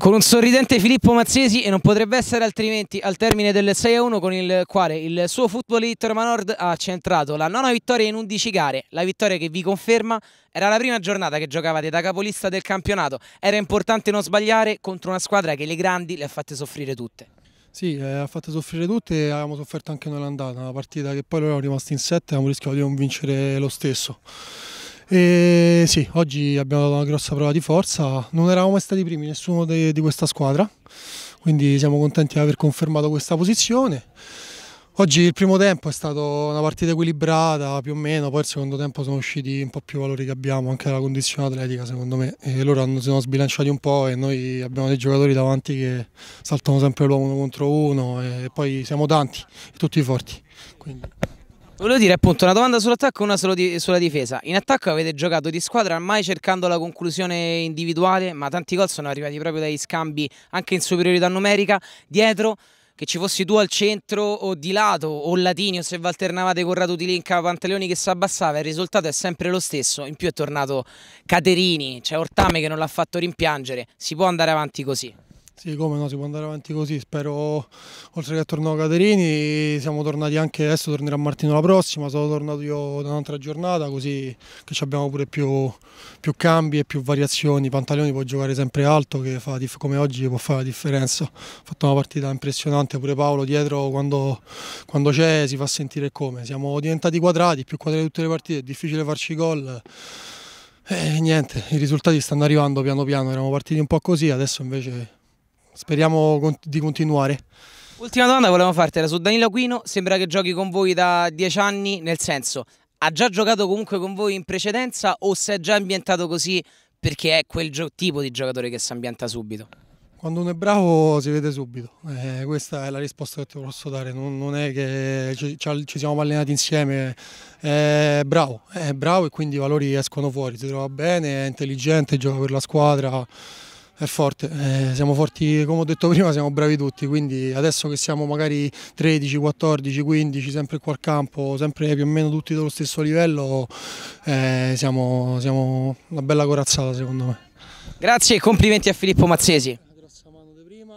Con un sorridente Filippo Mazzesi, e non potrebbe essere altrimenti, al termine del 6-1 con il quale il suo Football Elite Roma Nord ha centrato la nona vittoria in 11 gare, la vittoria che vi conferma era la prima giornata che giocavate da capolista del campionato, era importante non sbagliare contro una squadra che le grandi le ha fatte soffrire tutte. Sì, ha fatto soffrire tutte e avevamo sofferto anche noi l'andata, una partita che poi loro erano rimasti in 7 e abbiamo rischiato di non vincere lo stesso. E sì, oggi abbiamo dato una grossa prova di forza, non eravamo mai stati primi nessuno di questa squadra, quindi siamo contenti di aver confermato questa posizione. Oggi il primo tempo è stata una partita equilibrata più o meno, poi il secondo tempo sono usciti un po' più valori che abbiamo, anche la condizione atletica secondo me, e loro si sono sbilanciati un po' e noi abbiamo dei giocatori davanti che saltano sempre l'uomo uno contro uno e poi siamo tanti e tutti forti. Quindi. Volevo dire appunto una domanda sull'attacco e una sulla difesa. In attacco avete giocato di squadra mai cercando la conclusione individuale, ma tanti gol sono arrivati proprio dagli scambi anche in superiorità numerica. Dietro, che ci fossi tu al centro o di lato o Latini o se vi alternavate con Ratuti-Linca, Pantaleoni che si abbassava, il risultato è sempre lo stesso. In più è tornato Caterini, c'è Ortame che non l'ha fatto rimpiangere. Si può andare avanti così? Sì, come no, si può andare avanti così, spero, oltre che a tornare Caterini, siamo tornati anche, adesso tornerà Martino la prossima, sono tornato io da un'altra giornata, così che abbiamo pure più cambi e più variazioni. Pantaleoni può giocare sempre alto, che come oggi può fare la differenza, ha fatto una partita impressionante, pure Paolo dietro quando c'è si fa sentire come, siamo diventati quadrati, più quadrati tutte le partite, è difficile farci gol. Niente, i risultati stanno arrivando piano piano, eravamo partiti un po' così, adesso invece speriamo di continuare. Ultima domanda volevo fartela su Danilo Aquino, sembra che giochi con voi da 10 anni, nel senso, ha già giocato comunque con voi in precedenza o si è già ambientato così perché è quel tipo di giocatore che si ambienta subito? Quando uno è bravo si vede subito, questa è la risposta che ti posso dare, non è che ci siamo allenati insieme, è bravo e quindi i valori escono fuori, si trova bene, è intelligente, gioca per la squadra. È forte, siamo forti, come ho detto prima, siamo bravi tutti, quindi adesso che siamo magari 13, 14, 15, sempre qua al campo, sempre più o meno tutti dello stesso livello, siamo una bella corazzata secondo me. Grazie e complimenti a Filippo Mazzesi.